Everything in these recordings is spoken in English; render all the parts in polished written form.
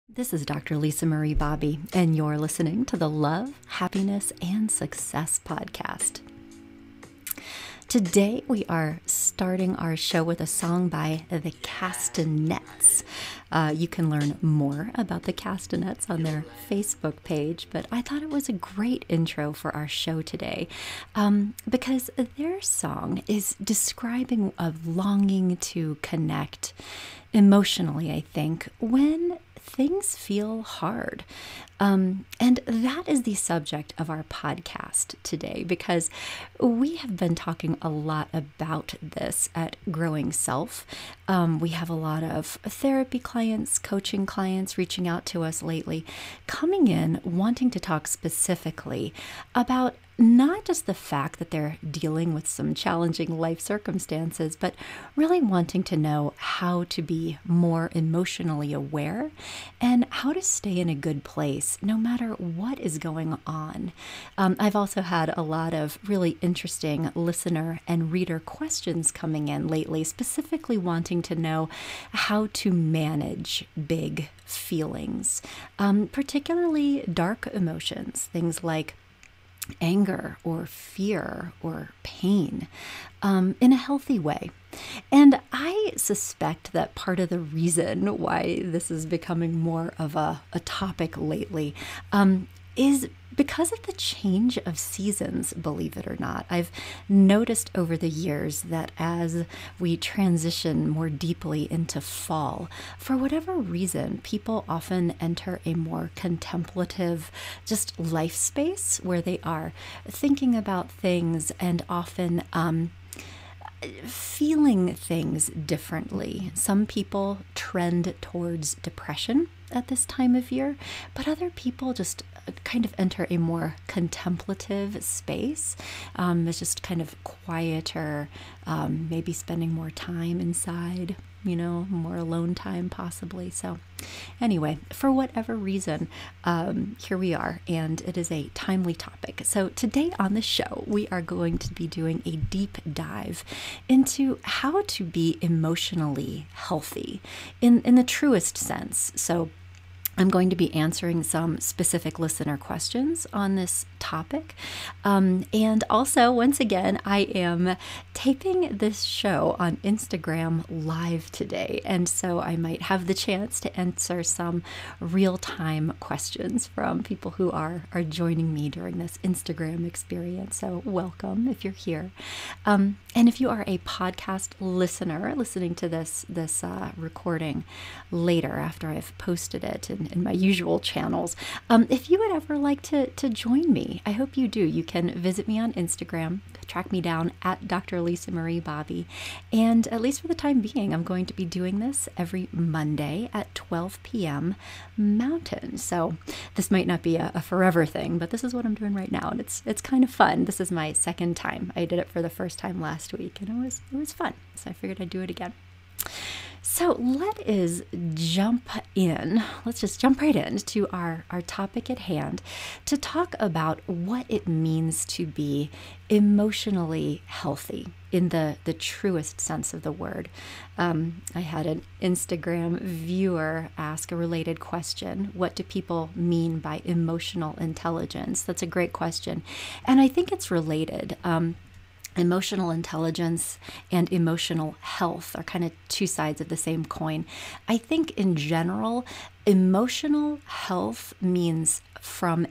This is Dr. Lisa Marie Bobby, and you're listening to the Love, Happiness, and Success podcast. Today, we are starting our show with a song by the Castanets. You can learn more about the Castanets on their Facebook page, but I thought it was a great intro for our show today because their song is describing a longing to connect emotionally, I think, when things feel hard. And that is the subject of our podcast today, because we have been talking a lot about this at Growing Self. We have a lot of therapy clients, coaching clients reaching out to us lately, coming in wanting to talk specifically about not just the fact that they're dealing with some challenging life circumstances, but really wanting to know how to be more emotionally aware and how to stay in a good place no matter what is going on. I've also had a lot of really interesting listener and reader questions coming in lately, specifically wanting to know how to manage big feelings, particularly dark emotions, things like anger or fear or pain, in a healthy way. And I suspect that part of the reason why this is becoming more of a topic lately is because of the change of seasons, believe it or not. I've noticed over the years that as we transition more deeply into fall, for whatever reason, people often enter a more contemplative, just life space where they are thinking about things and often feeling things differently. Some people trend towards depression at this time of year, but other people just kind of enter a more contemplative space. It's just kind of quieter, maybe spending more time inside, more alone time possibly. So anyway, for whatever reason, here we are, and it is a timely topic. So today on the show, we are going to be doing a deep dive into how to be emotionally healthy in the truest sense. So I'm going to be answering some specific listener questions on this topic. And also, once again, I am taping this show on Instagram Live today. And so I might have the chance to answer some real-time questions from people who are joining me during this Instagram experience. So welcome if you're here. And if you are a podcast listener listening to this recording later after I've posted it in my usual channels, if you would ever like to join me, I hope you do. You can visit me on Instagram, track me down at Dr. Lisa Marie Bobby, and at least for the time being, I'm going to be doing this every Monday at 12 p.m. Mountain. So this might not be a forever thing, but this is what I'm doing right now, and it's kind of fun. This is my second time. I did it for the first time last week, and it was fun. So I figured I'd do it again. So let us jump in. Let's just jump right into our topic at hand to talk about what it means to be emotionally healthy in the truest sense of the word. I had an Instagram viewer ask a related question. What do people mean by emotional intelligence? That's a great question. And I think it's related. Emotional intelligence and emotional health are kind of two sides of the same coin. I think in general, emotional health means from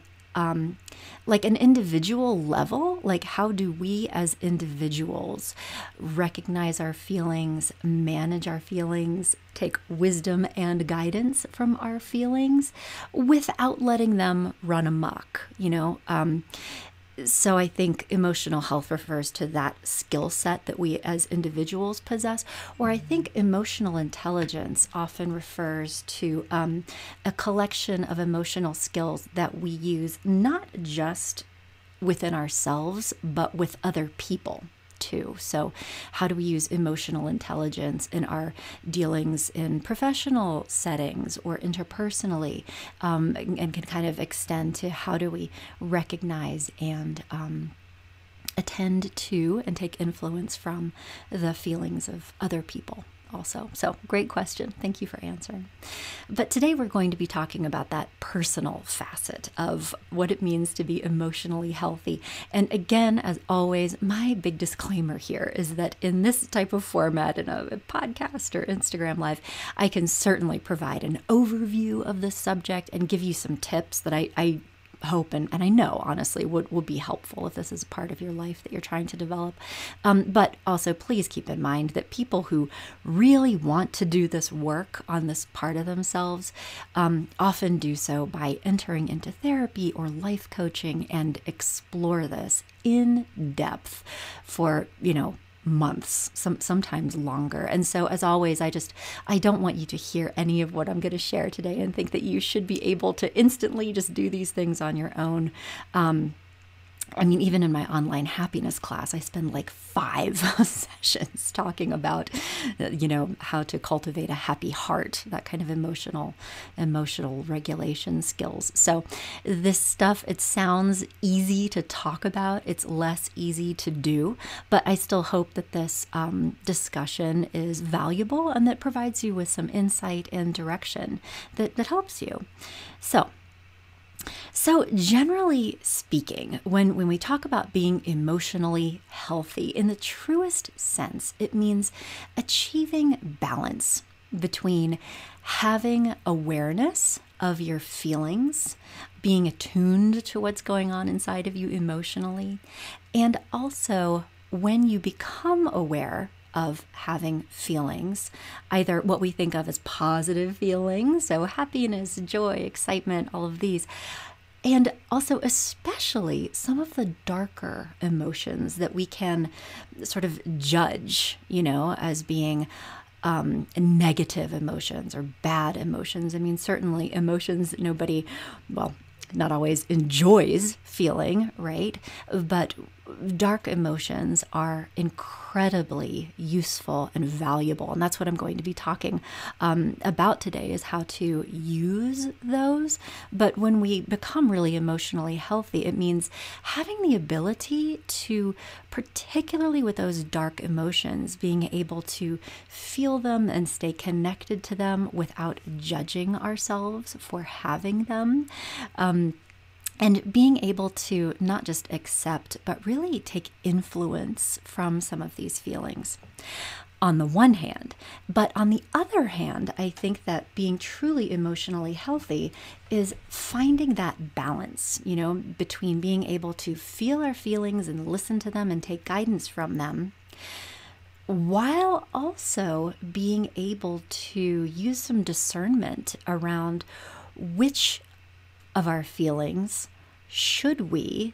like an individual level, like how do we as individuals recognize our feelings, manage our feelings, take wisdom and guidance from our feelings without letting them run amok, So I think emotional health refers to that skill set that we as individuals possess, or I think emotional intelligence often refers to a collection of emotional skills that we use not just within ourselves, but with other people too. So how do we use emotional intelligence in our dealings in professional settings or interpersonally, and can kind of extend to how do we recognize and attend to and take influence from the feelings of other people also. So great question. Thank you for answering. But today we're going to be talking about that personal facet of what it means to be emotionally healthy. And again, as always, my big disclaimer here is that in this type of format, in a podcast or Instagram Live, I can certainly provide an overview of this subject and give you some tips that I hope and I know honestly would be helpful if this is a part of your life that you're trying to develop. But also please keep in mind that people who really want to do this work on this part of themselves often do so by entering into therapy or life coaching and explore this in depth for, months, sometimes longer. And so as always, I don't want you to hear any of what I'm going to share today and think that you should be able to instantly just do these things on your own. Even in my online happiness class, I spend like 5 sessions talking about, how to cultivate a happy heart, that kind of emotional regulation skills. So this stuff, it sounds easy to talk about. It's less easy to do, but I still hope that this discussion is valuable and that provides you with some insight and direction that helps you. So generally speaking, when we talk about being emotionally healthy, in the truest sense, it means achieving balance between having awareness of your feelings, being attuned to what's going on inside of you emotionally, and also when you become aware of having feelings, either what we think of as positive feelings, so happiness, joy, excitement, all of these, and also especially some of the darker emotions that we can sort of judge, as being negative emotions or bad emotions. Certainly emotions nobody, not always enjoys feeling, right? But dark emotions are incredibly useful and valuable. And that's what I'm going to be talking about today, is how to use those. But when we become really emotionally healthy, it means having the ability to, particularly with those dark emotions, being able to feel them and stay connected to them without judging ourselves for having them. And being able to not just accept, but really take influence from some of these feelings on the one hand. But on the other hand, I think that being truly emotionally healthy is finding that balance, between being able to feel our feelings and listen to them and take guidance from them, while also being able to use some discernment around which of our feelings should we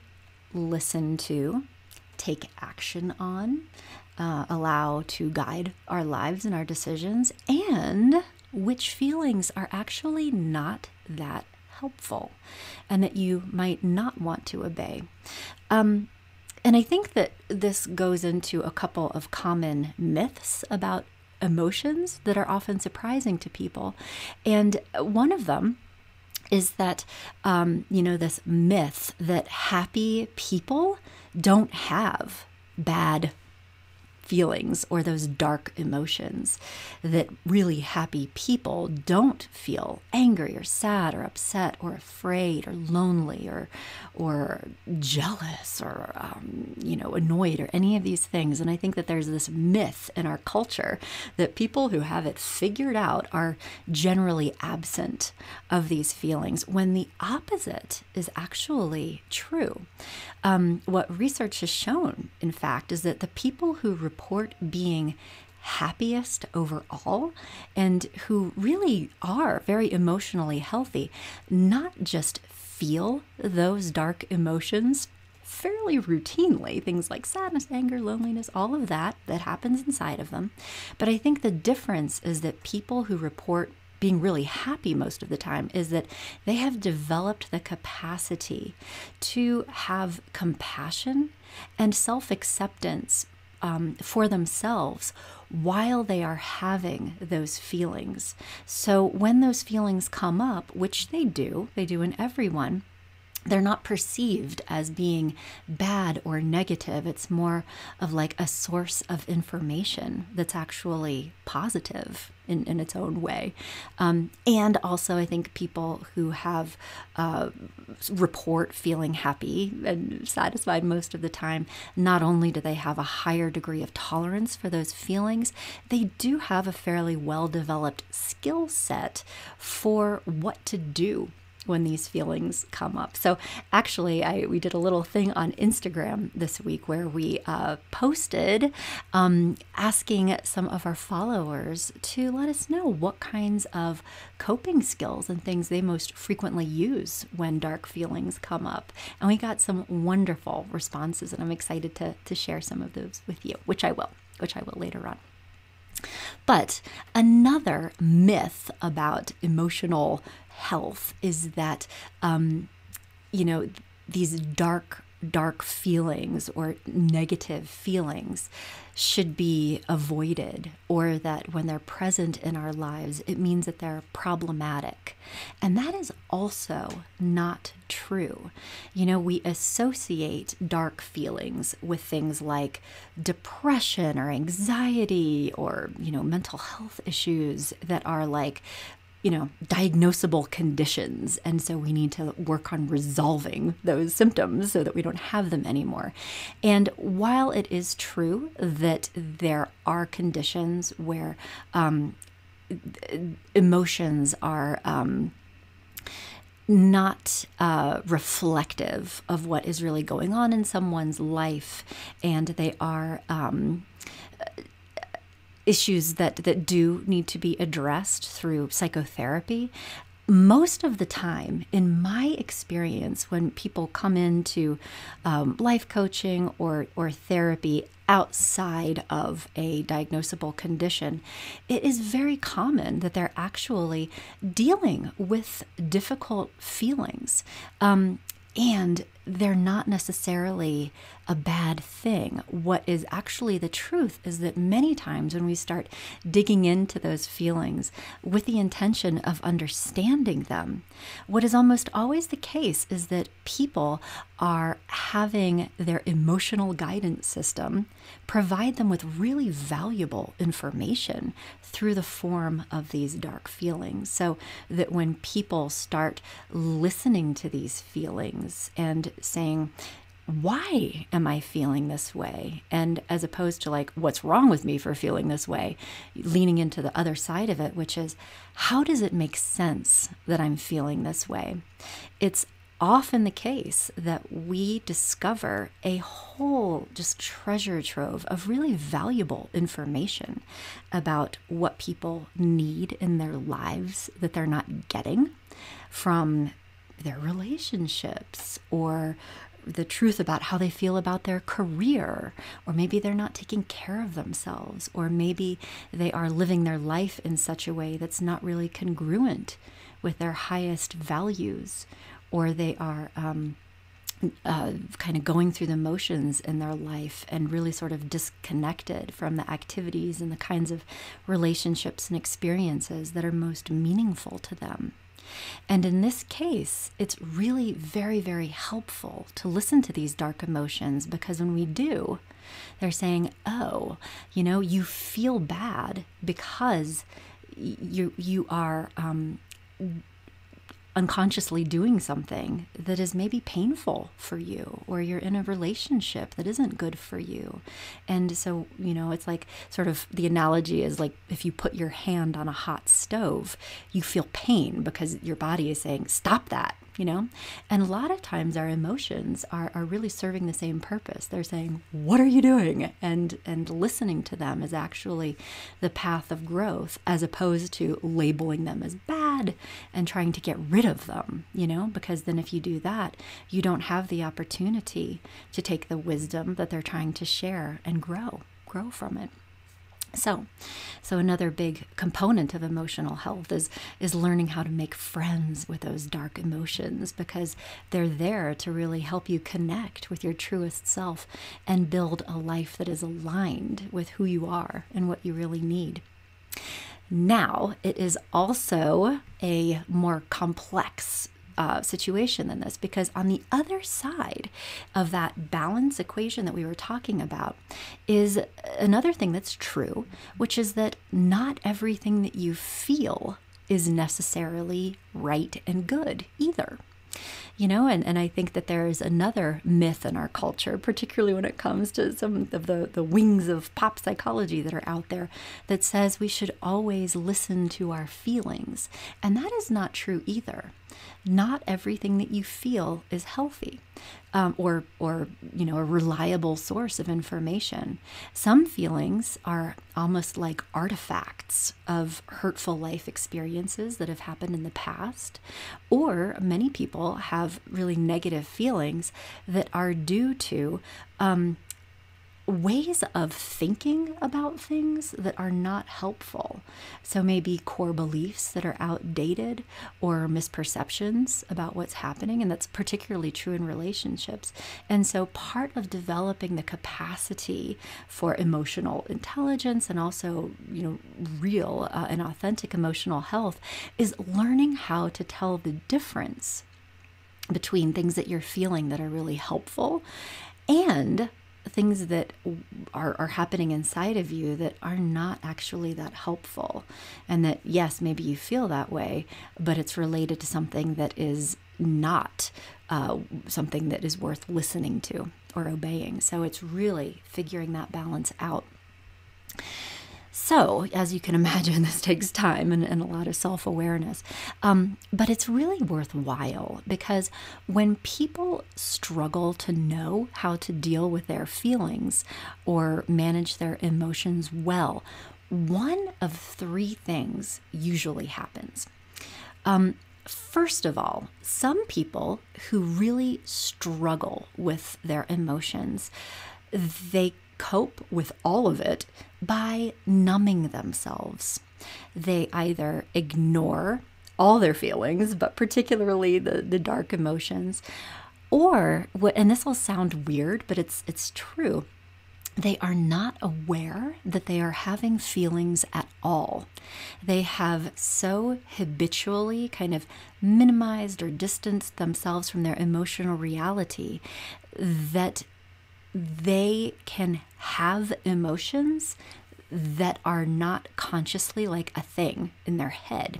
listen to, take action on, allow to guide our lives and our decisions, and which feelings are actually not that helpful and that you might not want to obey. And I think that this goes into a couple of common myths about emotions that are often surprising to people. And one of them is that, this myth that happy people don't have bad feelings or those dark emotions, that really happy people don't feel angry or sad or upset or afraid or lonely or jealous or annoyed or any of these things. And I think that there's this myth in our culture that people who have it figured out are generally absent of these feelings, when the opposite is actually true. What research has shown, in fact, is that the people who report being happiest overall and who really are very emotionally healthy, not just feel those dark emotions fairly routinely, things like sadness, anger, loneliness, all of that happens inside of them. But I think the difference is that people who report being really happy most of the time is that they have developed the capacity to have compassion and self-acceptance for themselves while they are having those feelings. So when those feelings come up, which they do in everyone, they're not perceived as being bad or negative. It's more of like a source of information that's actually positive in its own way. And also, I think people who have report feeling happy and satisfied most of the time, not only do they have a higher degree of tolerance for those feelings, they do have a fairly well-developed skill set for what to do when these feelings come up. So actually, we did a little thing on Instagram this week where we posted asking some of our followers to let us know what kinds of coping skills and things they most frequently use when dark feelings come up. And we got some wonderful responses, and I'm excited to share some of those with you, which I will later on. But another myth about emotional health is that, these dark feelings or negative feelings should be avoided, or that when they're present in our lives, it means that they're problematic. And that is also not true. We associate dark feelings with things like depression or anxiety or, mental health issues that are like, diagnosable conditions. And so we need to work on resolving those symptoms so that we don't have them anymore. And while it is true that there are conditions where emotions are not reflective of what is really going on in someone's life, and they are issues that do need to be addressed through psychotherapy. Most of the time, in my experience, when people come into life coaching or therapy outside of a diagnosable condition, it is very common that they're actually dealing with difficult feelings. And they're not necessarily a bad thing. What is actually the truth is that many times when we start digging into those feelings with the intention of understanding them, what is almost always the case is that people are having their emotional guidance system provide them with really valuable information through the form of these dark feelings. So that when people start listening to these feelings and saying, why am I feeling this way? And as opposed to like, what's wrong with me for feeling this way? Leaning into the other side of it, which is, how does it make sense that I'm feeling this way? It's often the case that we discover a whole just treasure trove of really valuable information about what people need in their lives that they're not getting from their relationships, or the truth about how they feel about their career, or maybe they're not taking care of themselves, or maybe they are living their life in such a way that's not really congruent with their highest values, or they are kind of going through the motions in their life and really sort of disconnected from the activities and the kinds of relationships and experiences that are most meaningful to them. And in this case, it's really very, very helpful to listen to these dark emotions, because when we do, they're saying, oh, you feel bad because you are unconsciously doing something that is maybe painful for you, or you're in a relationship that isn't good for you. And so, it's like sort of the analogy is like if you put your hand on a hot stove, you feel pain because your body is saying, stop that. And a lot of times our emotions are really serving the same purpose. They're saying, what are you doing? And listening to them is actually the path of growth, as opposed to labeling them as bad and trying to get rid of them, because then if you do that, you don't have the opportunity to take the wisdom that they're trying to share and grow from it. So another big component of emotional health is learning how to make friends with those dark emotions, because they're there to really help you connect with your truest self and build a life that is aligned with who you are and what you really need. Now, it is also a more complex situation than this, because on the other side of that balance equation that we were talking about is another thing that's true, which is that not everything that you feel is necessarily right and good either. And I think that there is another myth in our culture, particularly when it comes to some of the wings of pop psychology that are out there, that says we should always listen to our feelings. And that is not true either. Not everything that you feel is healthy, or a reliable source of information. Some feelings are almost like artifacts of hurtful life experiences that have happened in the past, or many people have really negative feelings that are due to ways of thinking about things that are not helpful. So maybe core beliefs that are outdated, or misperceptions about what's happening, and that's particularly true in relationships. And so part of developing the capacity for emotional intelligence, and also, real and authentic emotional health, is learning how to tell the difference between things that you're feeling that are really helpful and things that are happening inside of you that are not actually that helpful. And that, yes, maybe you feel that way, but it's related to something that is not something that is worth listening to or obeying. So it's really figuring that balance out. So, as you can imagine, this takes time and a lot of self-awareness. But it's really worthwhile, because when people struggle to know how to deal with their feelings or manage their emotions well, one of three things usually happens. First of all, some people who really struggle with their emotions, they cope with all of it by numbing themselves. They either ignore all their feelings, but particularly the dark emotions, or and this will sound weird, but it's true, they are not aware that they are having feelings at all. They have so habitually kind of minimized or distanced themselves from their emotional reality that they can have emotions that are not consciously like a thing in their head.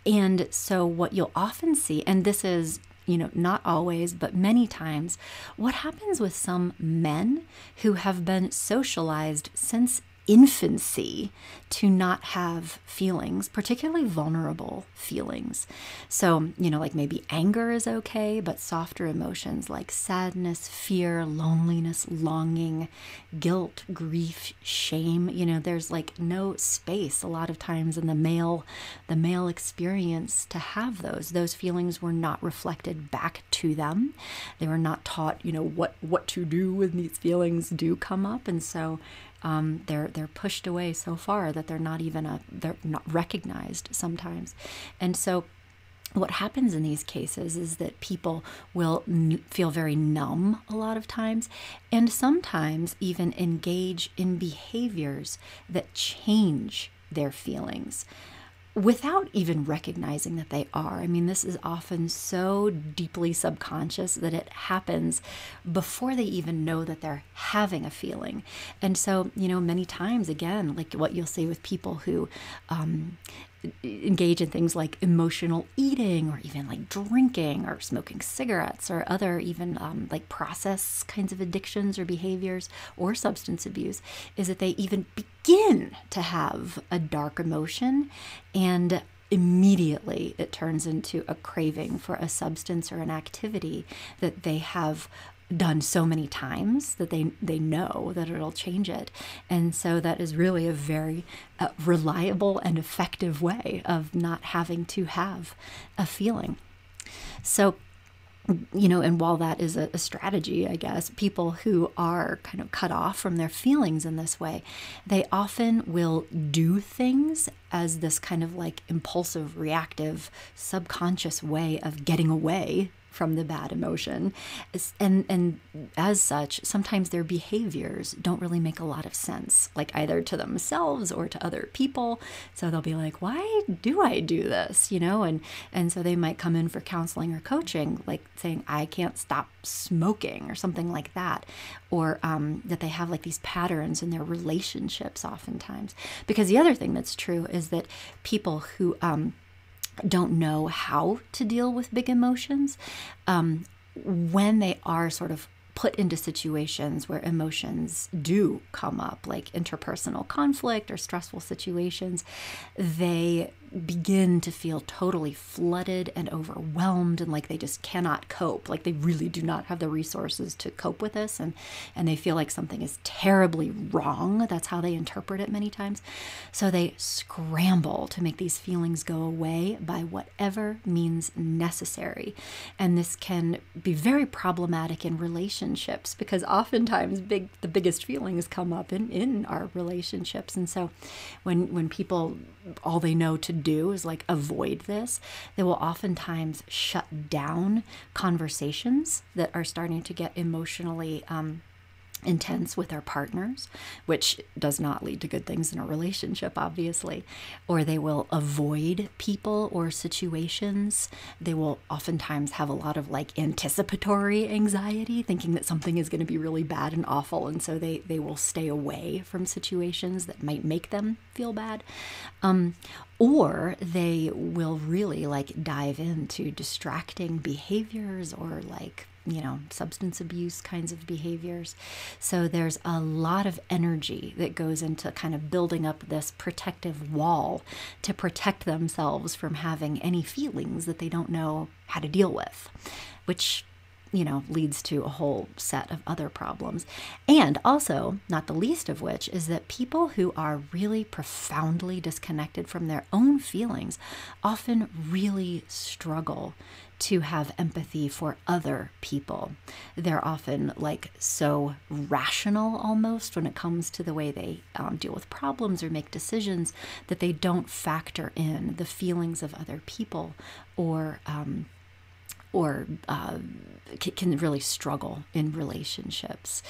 And so what you'll often see, and this is, not always, but many times, what happens with some men who have been socialized since infancy to not have feelings, particularly vulnerable feelings. So, like maybe anger is okay, but softer emotions like sadness, fear, loneliness, longing, guilt, grief, shame, there's like no space a lot of times in the male experience to have those. Those feelings were not reflected back to them. They were not taught, what to do when these feelings do come up. And so they're pushed away so far that they're not recognized sometimes. And so what happens in these cases is that people will feel very numb a lot of times, and sometimes even engage in behaviors that change their feelings without even recognizing that they are. I mean, this is often so deeply subconscious that it happens before they even know that they're having a feeling. And so, many times, again, like what you'll see with people who engage in things like emotional eating, or even like drinking or smoking cigarettes, or other even like process kinds of addictions or behaviors, or substance abuse, is that they even begin to have a dark emotion, and immediately it turns into a craving for a substance or an activity that they have done so many times that they know that it'll change it. And so that is really a very reliable and effective way of not having to have a feeling. So, and while that is a strategy, I guess, people who are kind of cut off from their feelings in this way, they often will do things as this kind of like impulsive, reactive, subconscious way of getting away from the bad emotion. And as such, sometimes their behaviors don't really make a lot of sense, like either to themselves or to other people. So they'll be like, why do I do this? And so they might come in for counseling or coaching, like saying, I can't stop smoking or something like that. Or that they have like these patterns in their relationships oftentimes. Because the other thing that's true is that people who don't know how to deal with big emotions, when they are sort of put into situations where emotions do come up, like interpersonal conflict or stressful situations, they begin to feel totally flooded and overwhelmed, and like they just cannot cope. Like they really do not have the resources to cope with this, and they feel like something is terribly wrong. That's how they interpret it many times. So they scramble to make these feelings go away by whatever means necessary. And this can be very problematic in relationships, because oftentimes the biggest feelings come up in our relationships. And so when people, all they know to do is like avoid this, they will oftentimes shut down conversations that are starting to get emotionally intense with our partners, which does not lead to good things in a relationship, obviously. Or they will avoid people or situations. They will oftentimes have a lot of like anticipatory anxiety, thinking that something is going to be really bad and awful, and so they will stay away from situations that might make them feel bad. Or they will really like dive into distracting behaviors, or like substance abuse kinds of behaviors. So there's a lot of energy that goes into kind of building up this protective wall to protect themselves from having any feelings that they don't know how to deal with, which leads to a whole set of other problems. And also, not the least of which, is that people who are really profoundly disconnected from their own feelings often really struggle to have empathy for other people. They're often like so rational almost when it comes to the way they deal with problems or make decisions, that they don't factor in the feelings of other people, or can really struggle in relationships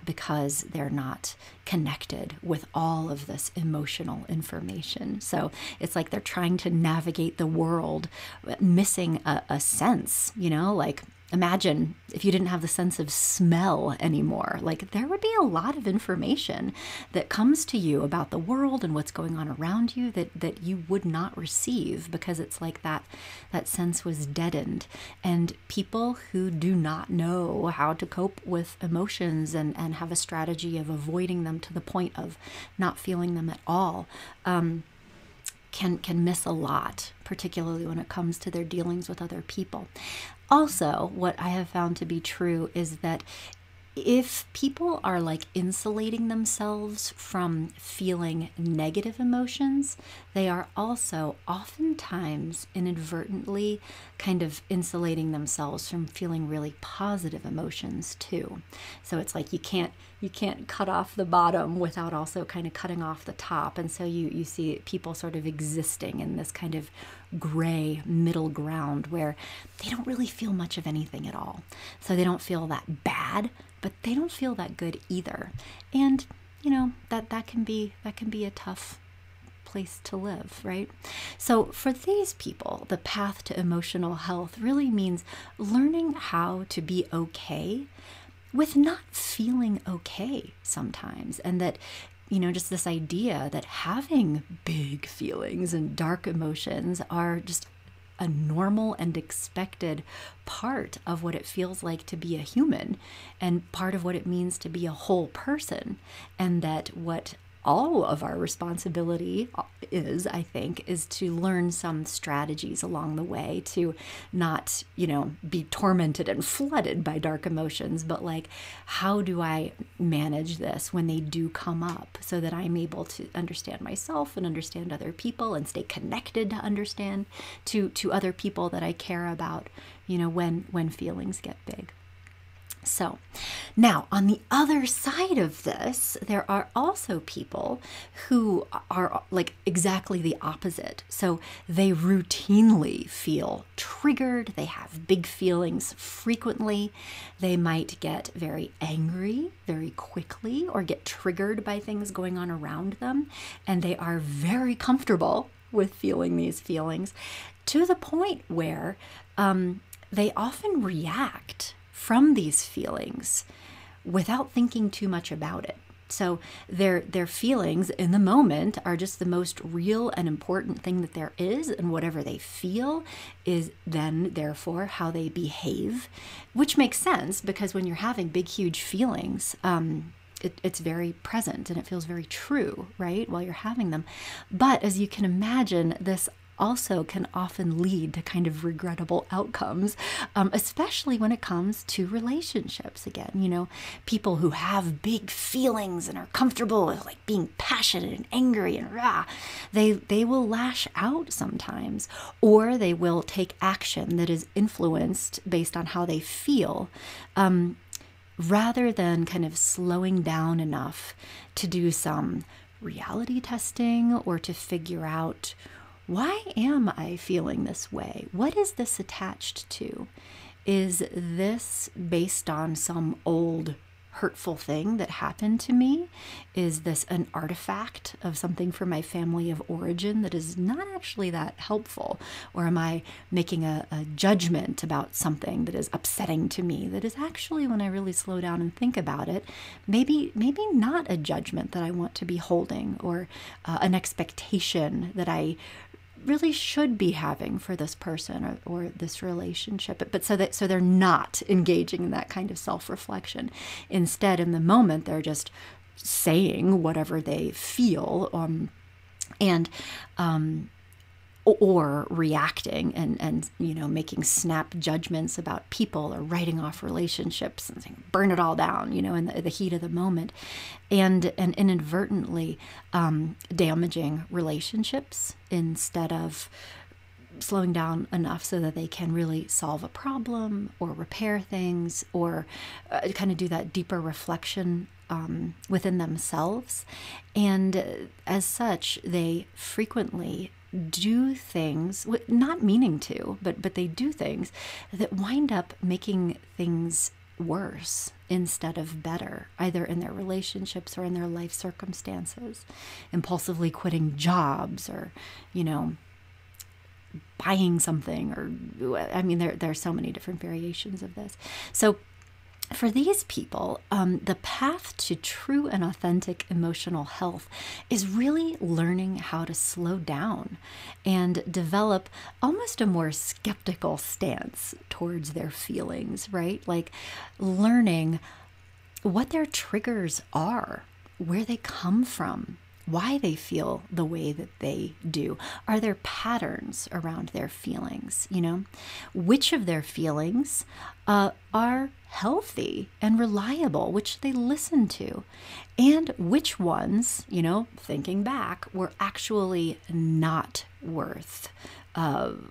because they're not connected with all of this emotional information. So it's like they're trying to navigate the world missing a sense, like imagine if you didn't have the sense of smell anymore. Like there would be a lot of information that comes to you about the world and what's going on around you that you would not receive, because it's like that sense was deadened. And people who do not know how to cope with emotions and have a strategy of avoiding them to the point of not feeling them at all, can miss a lot, particularly when it comes to their dealings with other people. Also, what I have found to be true is that if people are like insulating themselves from feeling negative emotions, they are also oftentimes inadvertently kind of insulating themselves from feeling really positive emotions too. So it's like you can't cut off the bottom without also kind of cutting off the top. And so you see people sort of existing in this kind of gray middle ground where they don't really feel much of anything at all. So they don't feel that bad, but they don't feel that good either. And that can be a tough place to live, right? So for these people, the path to emotional health really means learning how to be okay with not feeling okay sometimes. And that just this idea that having big feelings and dark emotions are just a normal and expected part of what it feels like to be a human, and part of what it means to be a whole person. And that what all of our responsibility is, I think, is to learn some strategies along the way to not, be tormented and flooded by dark emotions, but like, how do I manage this when they do come up, so that I'm able to understand myself and understand other people and stay connected to understand to other people that I care about, when feelings get big. So now on the other side of this, there are also people who are like exactly the opposite. So they routinely feel triggered. They have big feelings frequently. They might get very angry very quickly or get triggered by things going on around them. And they are very comfortable with feeling these feelings to the point where they often react from these feelings without thinking too much about it. So their feelings in the moment are just the most real and important thing that there is, and whatever they feel is then therefore how they behave, which makes sense because when you're having big, huge feelings, it's very present and it feels very true, right, while you're having them. But as you can imagine, this also can often lead to kind of regrettable outcomes, especially when it comes to relationships. Again, you know, people who have big feelings and are comfortable with like being passionate and angry and they will lash out sometimes, or they will take action that is influenced based on how they feel, rather than kind of slowing down enough to do some reality testing or to figure out, why am I feeling this way? What is this attached to? Is this based on some old hurtful thing that happened to me? Is this an artifact of something from my family of origin that is not actually that helpful? Or am I making a judgment about something that is upsetting to me that is actually, when I really slow down and think about it, maybe not a judgment that I want to be holding, or an expectation that I really should be having for this person or this relationship, but so they're not engaging in that kind of self-reflection. Instead, in the moment, they're just saying whatever they feel, or reacting and you know, making snap judgments about people, or writing off relationships and saying, burn it all down, you know, in the heat of the moment, and inadvertently damaging relationships instead of slowing down enough so that they can really solve a problem or repair things, or kind of do that deeper reflection within themselves. And as such, they frequently do things, not meaning to, but they do things that wind up making things worse instead of better, either in their relationships or in their life circumstances. Impulsively quitting jobs, or, you know, buying something, or, I mean, there are so many different variations of this. So for these people, the path to true and authentic emotional health is really learning how to slow down and develop almost a more skeptical stance towards their feelings, right? Like learning what their triggers are, where they come from, why they feel the way that they do. Are there patterns around their feelings? You know, which of their feelings are healthy and reliable, which they listen to, and which ones, you know, thinking back, were actually not worth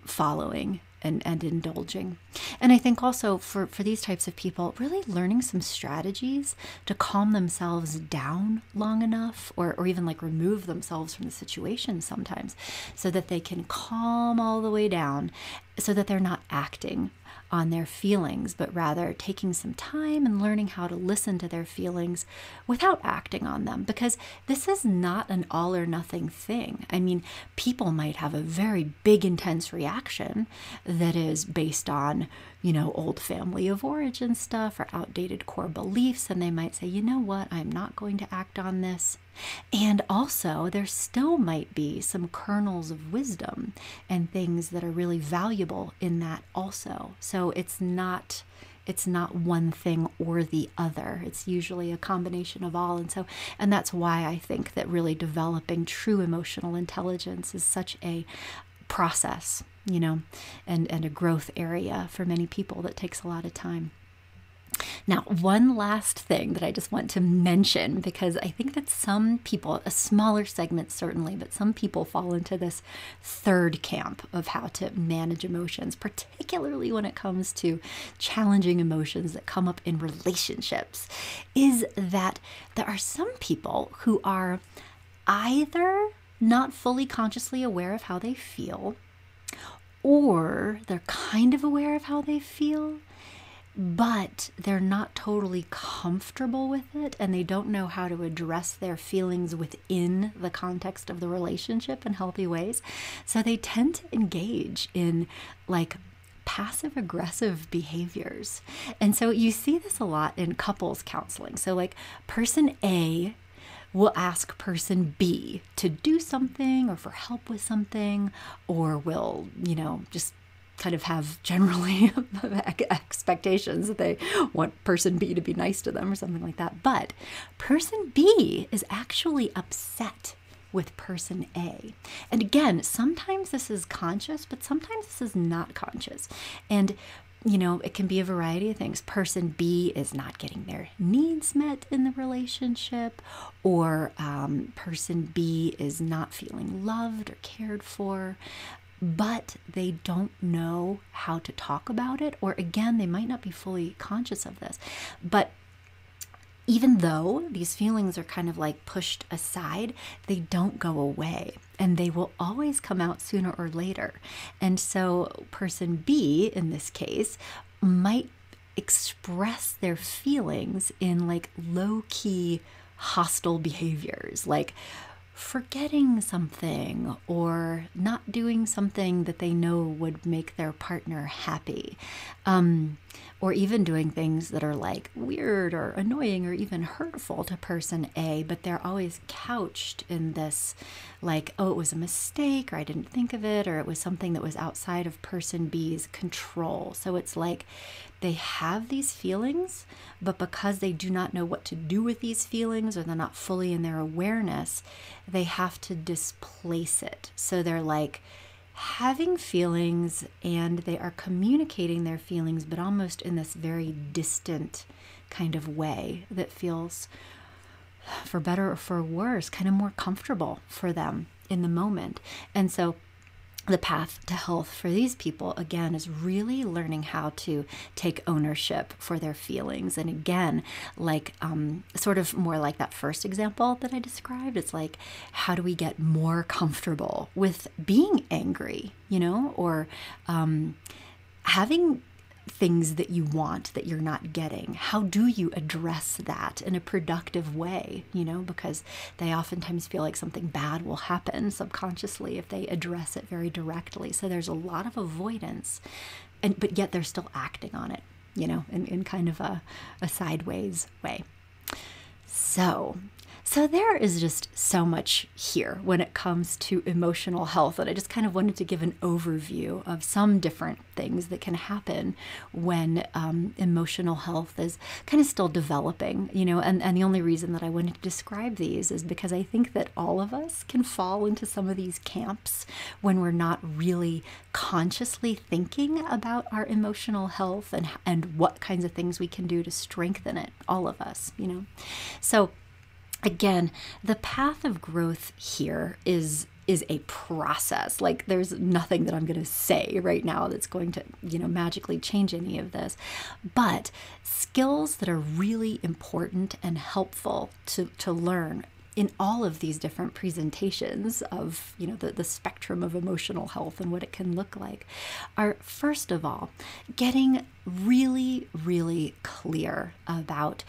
following and indulging. And I think also for these types of people, really learning some strategies to calm themselves down long enough, or even like remove themselves from the situation sometimes, so that they can calm all the way down, so that they're not acting on their feelings, but rather taking some time and learning how to listen to their feelings without acting on them. Because this is not an all or nothing thing. I mean, people might have a very big, intense reaction that is based on, you know, old family of origin stuff or outdated core beliefs. And they might say, you know what, I'm not going to act on this. And also, there still might be some kernels of wisdom and things that are really valuable in that also. So it's not one thing or the other. It's usually a combination of all. And that's why I think that really developing true emotional intelligence is such a process, you know, and a growth area for many people that takes a lot of time. Now, one last thing that I just want to mention, because I think that some people, a smaller segment certainly, but some people fall into this third camp of how to manage emotions, particularly when it comes to challenging emotions that come up in relationships, is that there are some people who are either not fully consciously aware of how they feel, or they're kind of aware of how they feel, but they're not totally comfortable with it, and they don't know how to address their feelings within the context of the relationship in healthy ways. So they tend to engage in like passive aggressive behaviors. And so you see this a lot in couples counseling. So like person A will ask person B to do something or for help with something, or will, just kind of have generally expectations that they want person B to be nice to them or something like that. But person B is actually upset with person A. And again, sometimes this is conscious, but sometimes this is not conscious. And it can be a variety of things. Person B is not getting their needs met in the relationship, or person B is not feeling loved or cared for, but they don't know how to talk about it, or again, they might not be fully conscious of this. But even though these feelings are kind of like pushed aside, they don't go away, and they will always come out sooner or later. And so person B, in this case, might express their feelings in like low-key hostile behaviors, like forgetting something or not doing something that they know would make their partner happy, or even doing things that are like weird or annoying or even hurtful to person A, but they're always couched in this like, oh, it was a mistake, or I didn't think of it, or it was something that was outside of person B's control. So it's like they have these feelings, but because they do not know what to do with these feelings, or they're not fully in their awareness, they have to displace it. So they're like having feelings, and they are communicating their feelings, but almost in this very distant kind of way that feels, for better or for worse, kind of more comfortable for them in the moment. And so the path to health for these people, again, is really learning how to take ownership for their feelings. And again, like sort of more like that first example that I described, it's like, how do we get more comfortable with being angry, or having things that you want that you're not getting? How do you address that in a productive way? Because they oftentimes feel like something bad will happen subconsciously if they address it very directly. So there's a lot of avoidance, but yet they're still acting on it, in kind of a sideways way. So there is just so much here when it comes to emotional health, that I just kind of wanted to give an overview of some different things that can happen when emotional health is kind of still developing, and the only reason that I wanted to describe these is because I think that all of us can fall into some of these camps when we're not really consciously thinking about our emotional health and what kinds of things we can do to strengthen it, all of us, So again, the path of growth here is a process. Like, there's nothing that I'm going to say right now that's going to, magically change any of this. But skills that are really important and helpful to learn in all of these different presentations of, the spectrum of emotional health and what it can look like, are, first of all, getting really, really clear about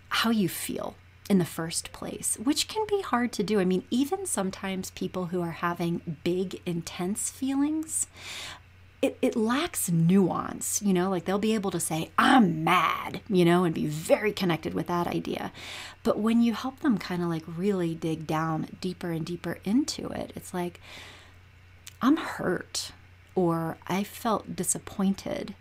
how you feel in the first place, which can be hard to do. I mean, even sometimes people who are having big, intense feelings, it lacks nuance, like they'll be able to say, I'm mad, and be very connected with that idea. But when you help them kind of like really dig down deeper and deeper into it, it's like, I'm hurt, or I felt disappointed,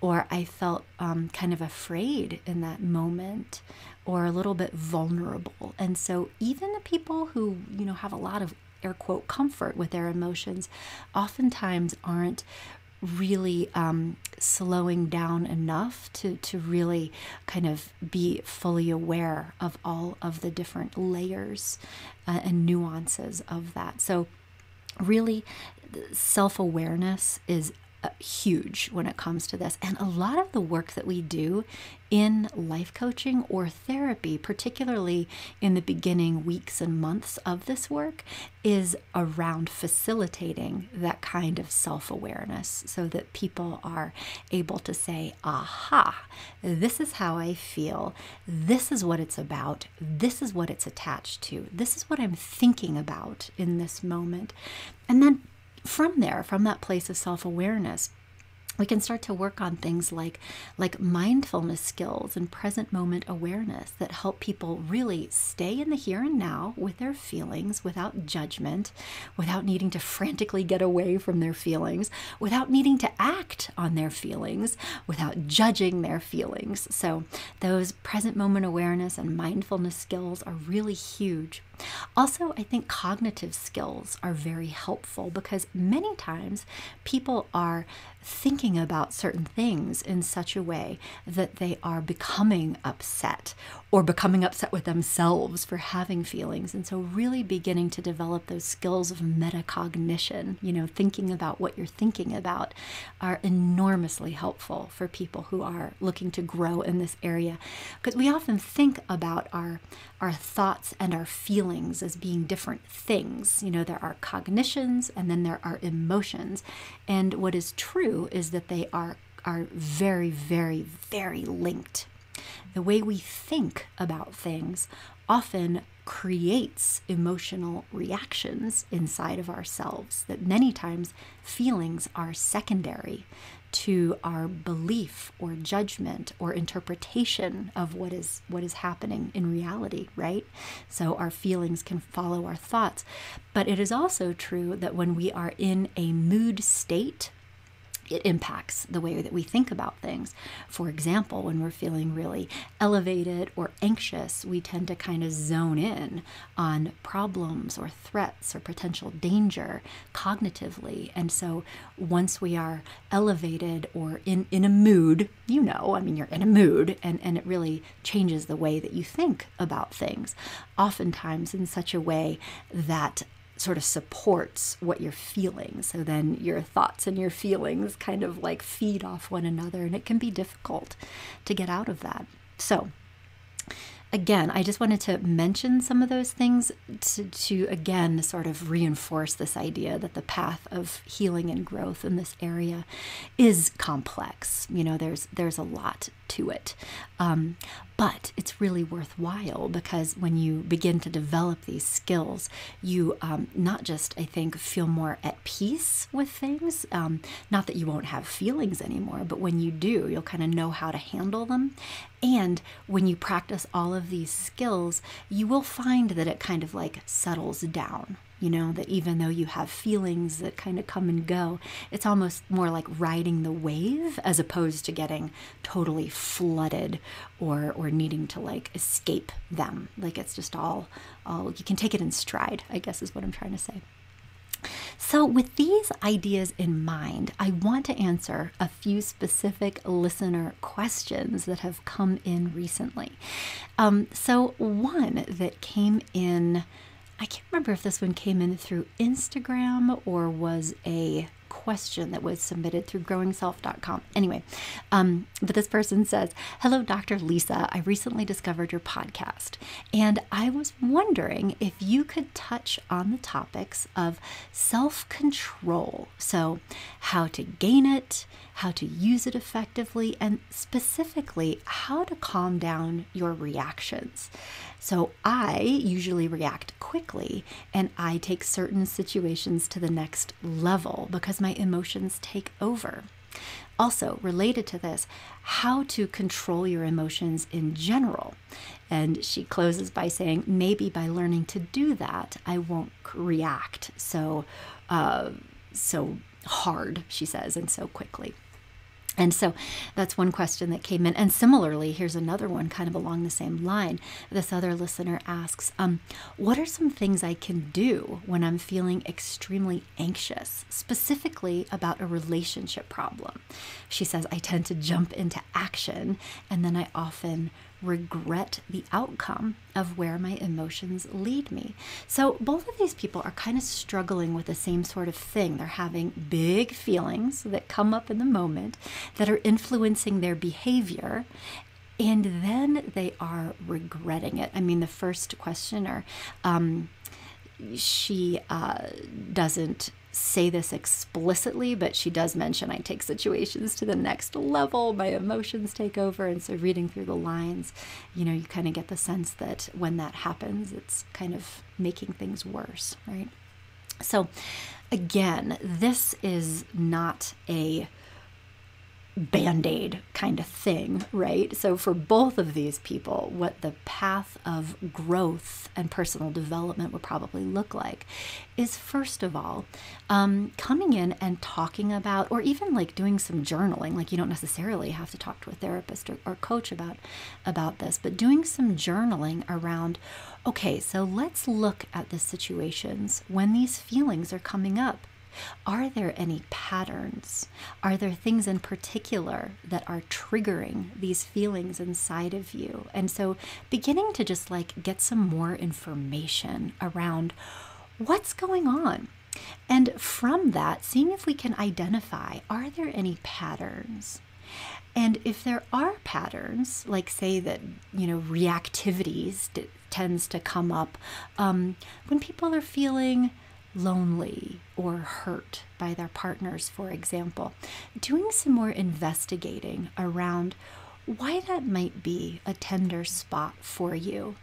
or I felt kind of afraid in that moment, or a little bit vulnerable. And so even the people who, have a lot of air quote comfort with their emotions oftentimes aren't really slowing down enough to really kind of be fully aware of all of the different layers and nuances of that. So really, self-awareness is huge when it comes to this. And a lot of the work that we do in life coaching or therapy, particularly in the beginning weeks and months of this work, is around facilitating that kind of self-awareness so that people are able to say, aha, this is how I feel. This is what it's about. This is what it's attached to. This is what I'm thinking about in this moment. And then from there, from that place of self-awareness, we can start to work on things like mindfulness skills and present moment awareness that help people really stay in the here and now with their feelings without judgment, without needing to frantically get away from their feelings, without needing to act on their feelings, without judging their feelings. So those present moment awareness and mindfulness skills are really huge. Also, I think cognitive skills are very helpful because many times people are thinking about certain things in such a way that they are becoming upset or becoming upset with themselves for having feelings. And so really beginning to develop those skills of metacognition, thinking about what you're thinking about, are enormously helpful for people who are looking to grow in this area. Because we often think about our thoughts and our feelings as being different things. There are cognitions and then there are emotions. And what is true is that they are very, very, very linked. The way we think about things often creates emotional reactions inside of ourselves, that many times feelings are secondary to our belief or judgment or interpretation of what is happening in reality, right? So our feelings can follow our thoughts. But it is also true that when we are in a mood state, it impacts the way that we think about things. For example, when we're feeling really elevated or anxious, we tend to kind of zone in on problems or threats or potential danger cognitively. And so once we are elevated or in a mood, you're in a mood, and it really changes the way that you think about things, oftentimes in such a way that sort of supports what you're feeling. So then your thoughts and your feelings kind of like feed off one another, and it can be difficult to get out of that. So again, I just wanted to mention some of those things to again sort of reinforce this idea that the path of healing and growth in this area is complex. There's a lot to it. But it's really worthwhile because when you begin to develop these skills, you not just, I think, feel more at peace with things, not that you won't have feelings anymore, but when you do, you'll kind of know how to handle them. And when you practice all of these skills, you will find that it kind of like settles down. That even though you have feelings that kind of come and go, it's almost more like riding the wave as opposed to getting totally flooded or needing to like escape them. Like it's just all you can take it in stride, I guess is what I'm trying to say. So with these ideas in mind, I want to answer a few specific listener questions that have come in recently. So one that came in, I can't remember if this one came in through Instagram or was a question that was submitted through growingself.com. Anyway, but this person says, "Hello, Dr. Lisa. I recently discovered your podcast, and I was wondering if you could touch on the topics of self-control. So how to gain it, how to use it effectively, and specifically how to calm down your reactions. So I usually react quickly, and I take certain situations to the next level because my emotions take over. Also, related to this, how to control your emotions in general." And she closes by saying, "Maybe by learning to do that, I won't react so hard," she says, "and so quickly." And so that's one question that came in. And similarly, here's another one kind of along the same line. This other listener asks, what are some things I can do when I'm feeling extremely anxious, specifically about a relationship problem? She says, I tend to jump into action, and then I often regret the outcome of where my emotions lead me. So both of these people are kind of struggling with the same sort of thing. They're having big feelings that come up in the moment that are influencing their behavior, and then they are regretting it. I mean, the first questioner, she doesn't say this explicitly, but she does mention, I take situations to the next level, my emotions take over. And so reading through the lines, you kind of get the sense that when that happens, it's kind of making things worse, right? So again, this is not a Band-Aid kind of thing, right? So for both of these people, what the path of growth and personal development would probably look like is, first of all, coming in and talking about, or even like doing some journaling. Like, you don't necessarily have to talk to a therapist or coach about this, but doing some journaling around, okay, so let's look at the situations when these feelings are coming up. Are there any patterns? Are there things in particular that are triggering these feelings inside of you? And so beginning to just like get some more information around what's going on. And from that, seeing if we can identify, are there any patterns? And if there are patterns, like say that, reactivities tends to come up when people are feeling lonely or hurt by their partners, for example, doing some more investigating around why that might be a tender spot for you.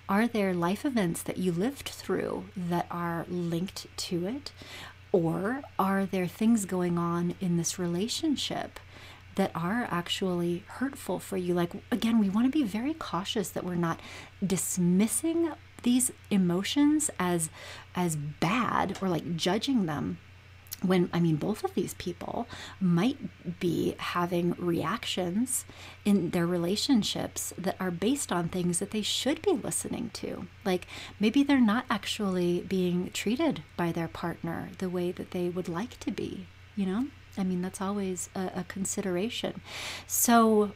Are there life events that you lived through that are linked to it? Or are there things going on in this relationship that are actually hurtful for you? Like, again, we want to be very cautious that we're not dismissing these emotions as bad or like judging them, when, both of these people might be having reactions in their relationships that are based on things that they should be listening to. Like, maybe they're not actually being treated by their partner the way that they would like to be, that's always a consideration. So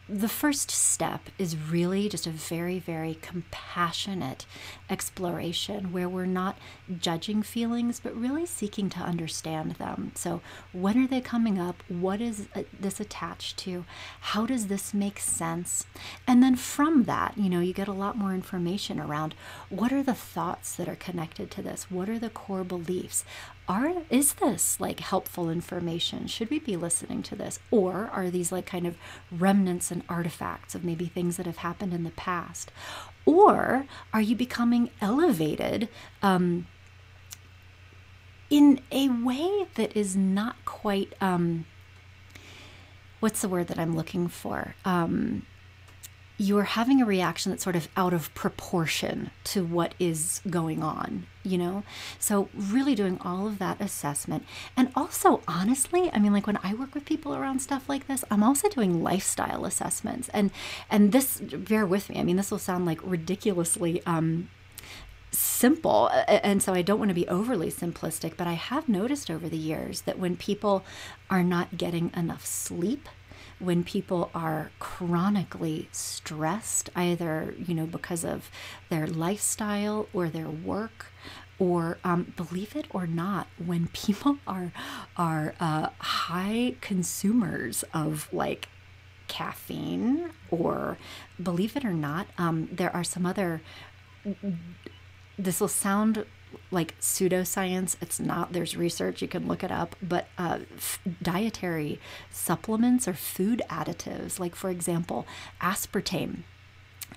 the first step is really just a very, very compassionate exploration where we're not judging feelings, but really seeking to understand them. So when are they coming up? What is this attached to? How does this make sense? And then from that, you get a lot more information around what are the thoughts that are connected to this? What are the core beliefs? Is this like helpful information? Should we be listening to this? Or are these like kind of remnants and artifacts of maybe things that have happened in the past? Or are you becoming elevated in a way that is not quite, what's the word that I'm looking for? You're having a reaction that's sort of out of proportion to what is going on, So really doing all of that assessment. And also, honestly, like when I work with people around stuff like this, I'm also doing lifestyle assessments. And this, bear with me, this will sound like ridiculously simple. And so I don't want to be overly simplistic, but I have noticed over the years that when people are not getting enough sleep, when people are chronically stressed, either, because of their lifestyle or their work, or believe it or not, when people are high consumers of like caffeine, or believe it or not, there are some other, this will sound like pseudoscience. It's not. There's research. You can look it up. But dietary supplements or food additives, like, for example, aspartame,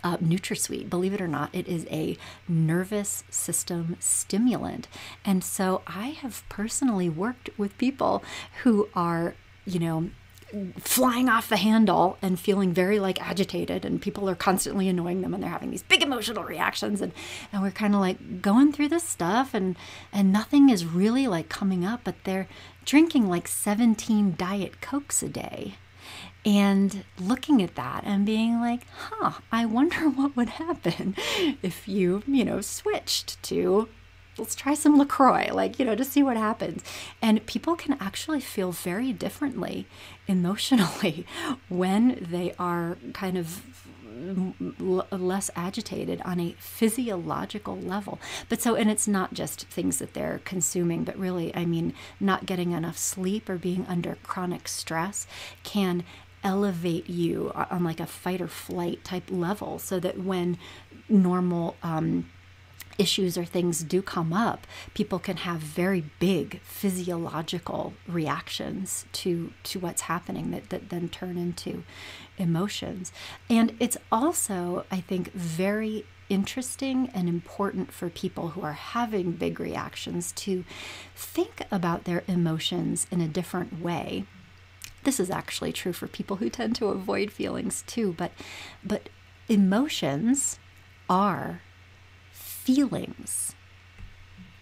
NutraSweet, believe it or not, it is a nervous system stimulant. And so I have personally worked with people who are, flying off the handle and feeling very like agitated, and people are constantly annoying them and they're having these big emotional reactions, and we're kind of like going through this stuff and nothing is really like coming up, but they're drinking like 17 Diet Cokes a day and looking at that and being like, I wonder what would happen if you switched to, let's try some LaCroix, to see what happens. And people can actually feel very differently emotionally when they are kind of less agitated on a physiological level. And it's not just things that they're consuming, but really, not getting enough sleep or being under chronic stress can elevate you on like a fight or flight type level, so that when normal issues or things do come up, people can have very big physiological reactions to what's happening that then turn into emotions. And it's also, I think, very interesting and important for people who are having big reactions to think about their emotions in a different way. This is actually true for people who tend to avoid feelings too, but emotions are feelings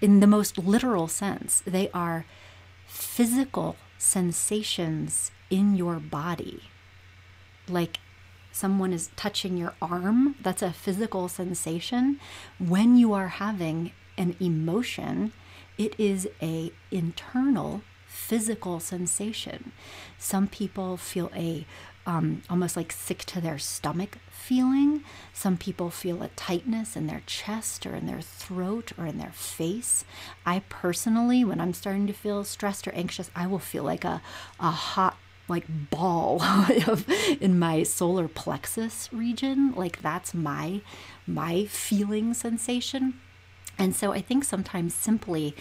in the most literal sense. They are physical sensations in your body. Like someone is touching your arm, that's a physical sensation. When you are having an emotion, it is an internal physical sensation. Some people feel a almost like sick to their stomach feeling. Some people feel a tightness in their chest or in their throat or in their face. I personally, when I'm starting to feel stressed or anxious, I will feel like a hot ball in my solar plexus region. Like that's my feeling sensation. And so I think sometimes simply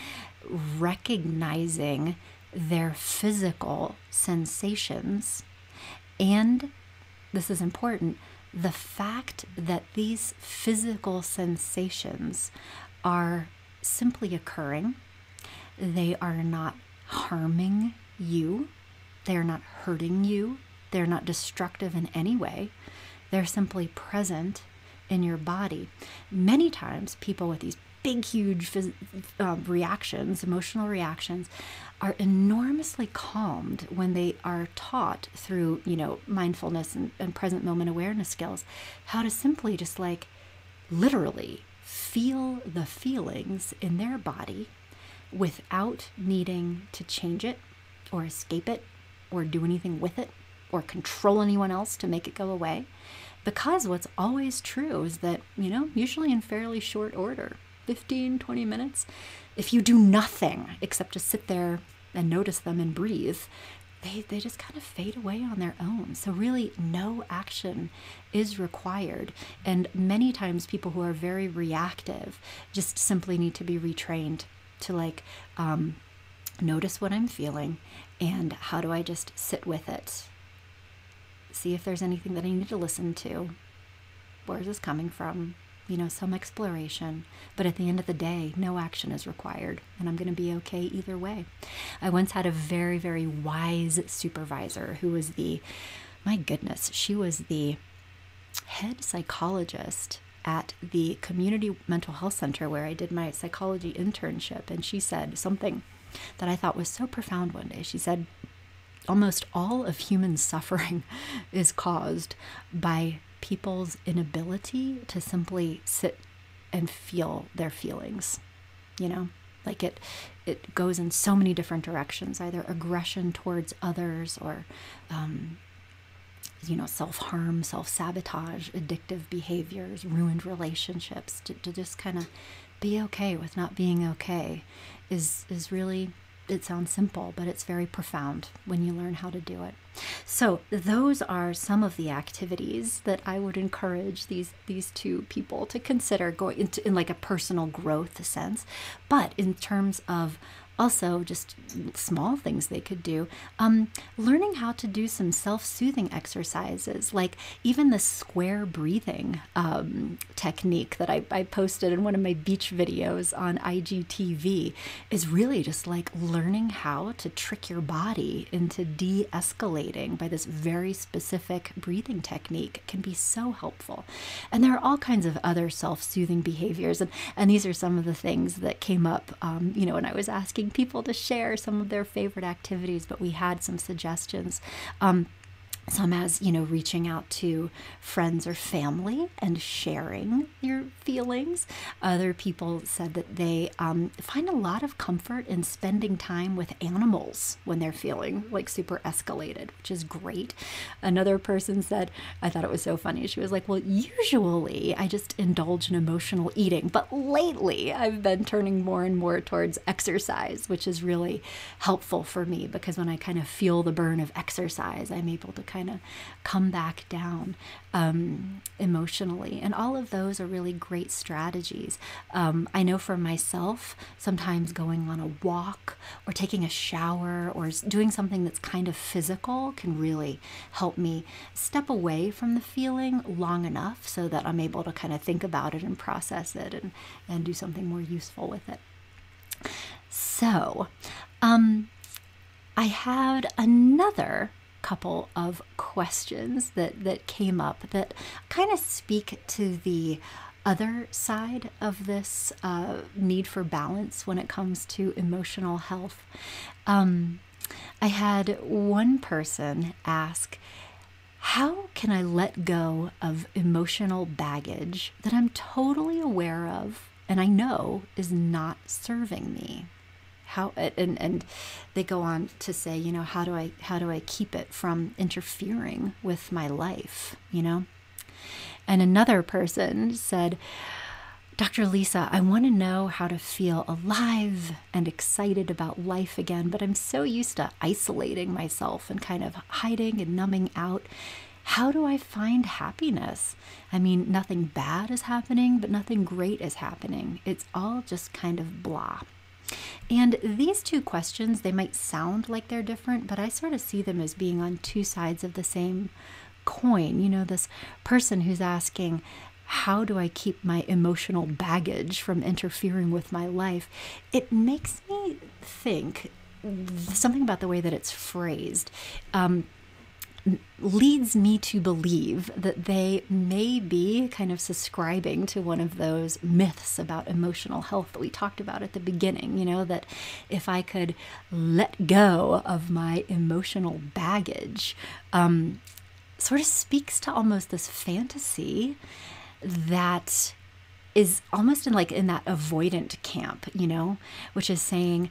recognizing their physical sensations, and this is important, the fact that these physical sensations are simply occurring, they are not harming you, they are not hurting you, they're not destructive in any way, they're simply present in your body. Many times people with these big, huge reactions, emotional reactions, are enormously calmed when they are taught through, mindfulness and present moment awareness skills, how to simply just literally feel the feelings in their body without needing to change it or escape it or do anything with it or control anyone else to make it go away. Because what's always true is that, usually in fairly short order, 15, 20 minutes, if you do nothing except to sit there and notice them and breathe, they just kind of fade away on their own. So really no action is required. And many times people who are very reactive just simply need to be retrained to notice what I'm feeling and how do I just sit with it. See if there's anything that I need to listen to. Where is this coming from? Some exploration, but at the end of the day, no action is required, and I'm going to be okay either way. I once had a very, very wise supervisor who was she was the head psychologist at the community mental health center where I did my psychology internship, and she said something that I thought was so profound one day. She said, almost all of human suffering is caused by people's inability to simply sit and feel their feelings. It goes in so many different directions, either aggression towards others or self-harm, self-sabotage, addictive behaviors, ruined relationships. To just kind of be okay with not being okay is really, it sounds simple, but it's very profound when you learn how to do it. So those are some of the activities that I would encourage these two people to consider going into in a personal growth sense. But in terms of Also, just small things they could do. Learning how to do some self-soothing exercises, like even the square breathing technique that I posted in one of my beach videos on IGTV, is really just like learning how to trick your body into de-escalating by this very specific breathing technique. Can be so helpful. And there are all kinds of other self-soothing behaviors, and these are some of the things that came up when I was asking people to share some of their favorite activities, but we had some suggestions. Some as, reaching out to friends or family and sharing your feelings. Other people said that they find a lot of comfort in spending time with animals when they're feeling like super escalated, which is great. Another person said, I thought it was so funny. She was like, well, usually I just indulge in emotional eating, but lately I've been turning more and more towards exercise, which is really helpful for me, because when I kind of feel the burn of exercise, I'm able to kind of come back down emotionally. And all of those are really great strategies. I know for myself, sometimes going on a walk or taking a shower or doing something that's kind of physical can really help me step away from the feeling long enough so that I'm able to kind of think about it and process it and do something more useful with it. So, I had another couple of questions that came up that kind of speak to the other side of this need for balance when it comes to emotional health. I had one person ask, how can I let go of emotional baggage that I'm totally aware of and I know is not serving me? And they go on to say, how do I keep it from interfering with my life, And another person said, Dr. Lisa, I want to know how to feel alive and excited about life again, but I'm so used to isolating myself and kind of hiding and numbing out. How do I find happiness? I mean, nothing bad is happening, but nothing great is happening. It's all just kind of blah. And these two questions, they might sound like they're different, but I sort of see them as being on two sides of the same coin. This person who's asking, how do I keep my emotional baggage from interfering with my life? It makes me think something about the way that it's phrased. Leads me to believe that they may be kind of subscribing to one of those myths about emotional health that we talked about at the beginning, that if I could let go of my emotional baggage, sort of speaks to almost this fantasy that is almost in that avoidant camp, which is saying,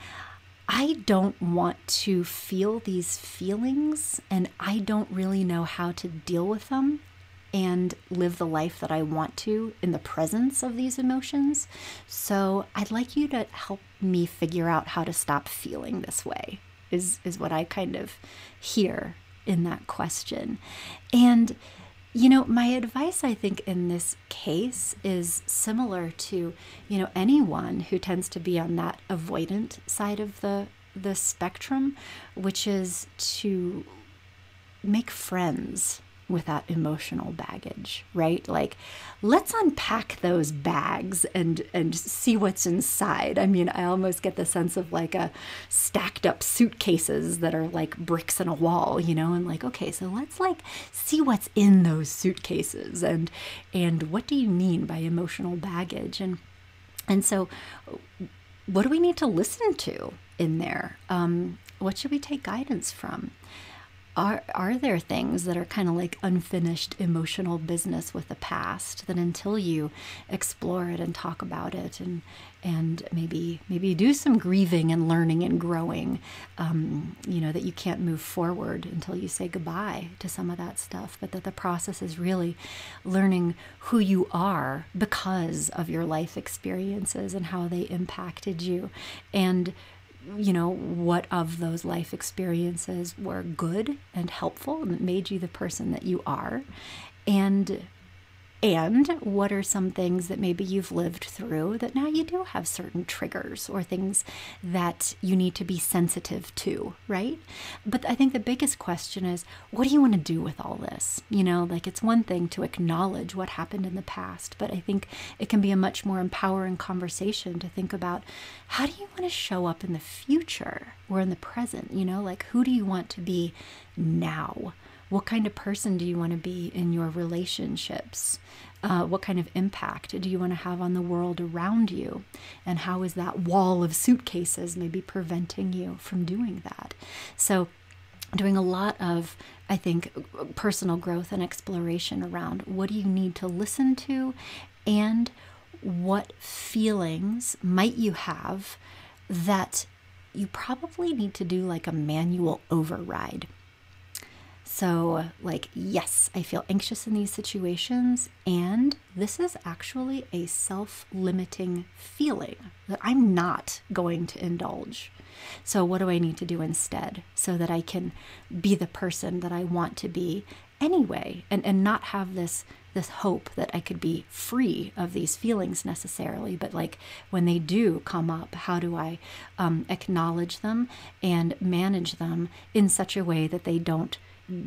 I don't want to feel these feelings, and I don't really know how to deal with them and live the life that I want to in the presence of these emotions. So I'd like you to help me figure out how to stop feeling this way, is what I kind of hear in that question. And my advice, I think, in this case is similar to, anyone who tends to be on that avoidant side of the spectrum, which is to make friends with that emotional baggage, right? Like, let's unpack those bags and see what's inside. I mean, I almost get the sense of like a stacked up suitcases that are like bricks in a wall, and like, okay, so let's see what's in those suitcases and what do you mean by emotional baggage? And so what do we need to listen to in there? What should we take guidance from? Are there things that are kind of like unfinished emotional business with the past that until you explore it and talk about it and maybe do some grieving and learning and growing, that you can't move forward until you say goodbye to some of that stuff, but that the process is really learning who you are because of your life experiences and how they impacted you, and what of those life experiences were good and helpful and made you the person that you are, and And what are some things that maybe you've lived through that now you do have certain triggers or things that you need to be sensitive to, right? But I think the biggest question is, what do you want to do with all this? Like it's one thing to acknowledge what happened in the past, but I think it can be a much more empowering conversation to think about, how do you want to show up in the future or in the present? Like who do you want to be now? What kind of person do you want to be in your relationships? What kind of impact do you want to have on the world around you? And how is that wall of suitcases maybe preventing you from doing that? So doing a lot of, I think, personal growth and exploration around what do you need to listen to, and what feelings might you have that you probably need to do like a manual override. So like, yes, I feel anxious in these situations, and this is actually a self-limiting feeling that I'm not going to indulge. So what do I need to do instead so that I can be the person that I want to be anyway, and not have this hope that I could be free of these feelings necessarily, but like when they do come up, how do I acknowledge them and manage them in such a way that they don't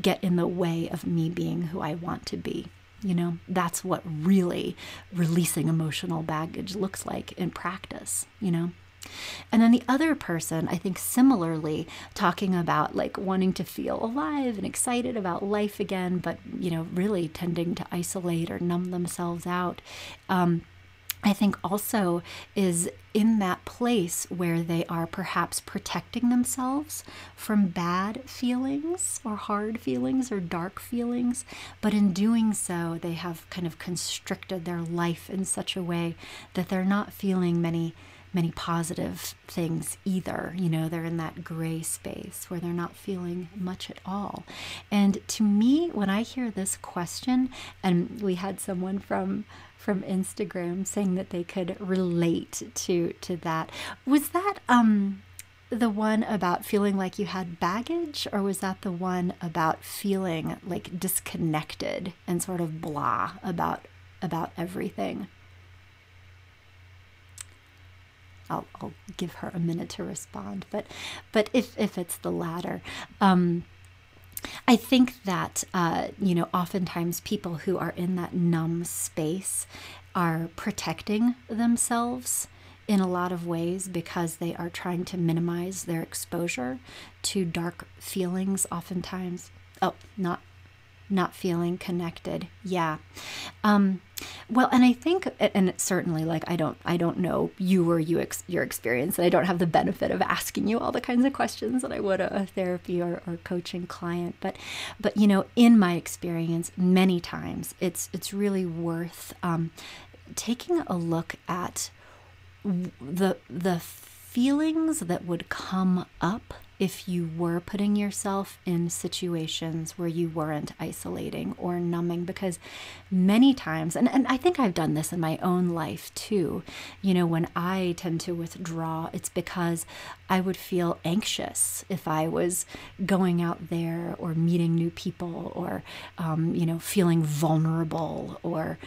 get in the way of me being who I want to be? That's what really releasing emotional baggage looks like in practice. And then the other person, I think similarly, talking about like wanting to feel alive and excited about life again, but, really tending to isolate or numb themselves out. I think also is in that place where they are perhaps protecting themselves from bad feelings or hard feelings or dark feelings. But in doing so, they have kind of constricted their life in such a way that they're not feeling many positive things either. They're in that gray space where they're not feeling much at all. And to me, when I hear this question, and we had someone from Instagram saying that they could relate to that. Was that the one about feeling like you had baggage, or was that the one about feeling like disconnected and sort of blah about everything? I'll give her a minute to respond, but if it's the latter, I think that, oftentimes people who are in that numb space are protecting themselves in a lot of ways because they are trying to minimize their exposure to dark feelings oftentimes. Oh, not feeling connected. Yeah. Well, and I think, and certainly like, I don't know you or your experience, and I don't have the benefit of asking you all the kinds of questions that I would a therapy or coaching client. But in my experience, many times it's really worth taking a look at the feelings that would come up if you were putting yourself in situations where you weren't isolating or numbing. Because many times, and I think I've done this in my own life too, when I tend to withdraw, it's because I would feel anxious if I was going out there or meeting new people or, feeling vulnerable or,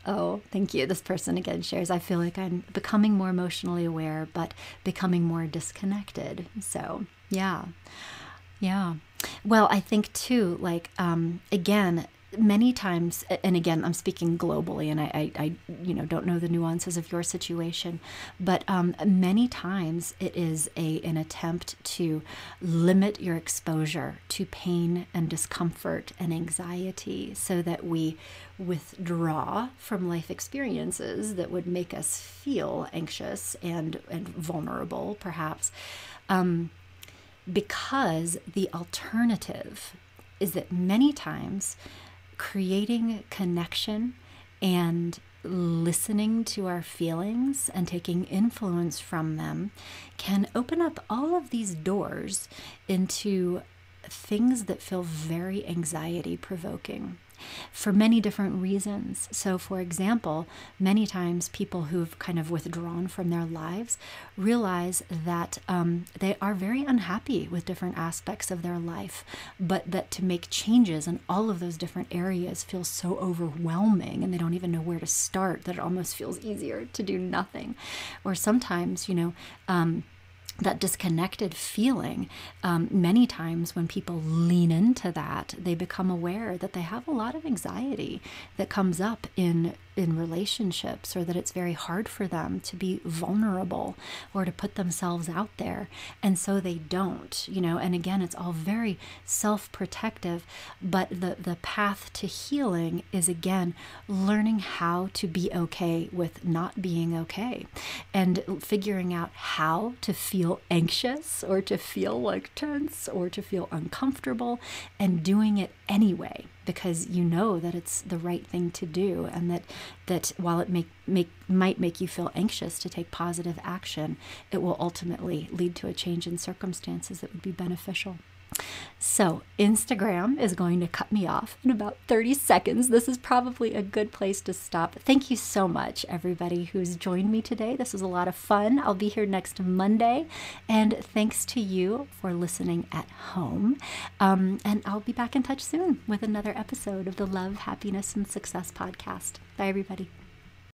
oh, thank you. This person again shares, I feel like I'm becoming more emotionally aware, but becoming more disconnected. So, yeah. Well, I think too, like, again, many times, and again, I'm speaking globally, and I don't know the nuances of your situation, but many times it is an attempt to limit your exposure to pain and discomfort and anxiety so that we withdraw from life experiences that would make us feel anxious and vulnerable, perhaps, because the alternative is that many times creating connection and listening to our feelings and taking influence from them can open up all of these doors into things that feel very anxiety provoking. for many different reasons. So, for example, many times people who've kind of withdrawn from their lives realize that they are very unhappy with different aspects of their life, but that to make changes in all of those different areas feels so overwhelming, and they don't even know where to start, that it almost feels easier to do nothing. Or sometimes, that disconnected feeling, many times when people lean into that, they become aware that they have a lot of anxiety that comes up in relationships, or that it's very hard for them to be vulnerable or to put themselves out there. And so they don't, and again, it's all very self-protective, but the path to healing is, again, learning how to be okay with not being okay, and figuring out how to feel anxious, or to feel like tense, or to feel uncomfortable, and doing it anyway, because you know that it's the right thing to do, and that while it might make you feel anxious to take positive action, it will ultimately lead to a change in circumstances that would be beneficial. So Instagram is going to cut me off in about 30 seconds. This is probably a good place to stop. Thank you so much, everybody who's joined me today. This was a lot of fun. I'll be here next Monday. And thanks to you for listening at home. And I'll be back in touch soon with another episode of the Love, Happiness, and Success podcast. Bye, everybody.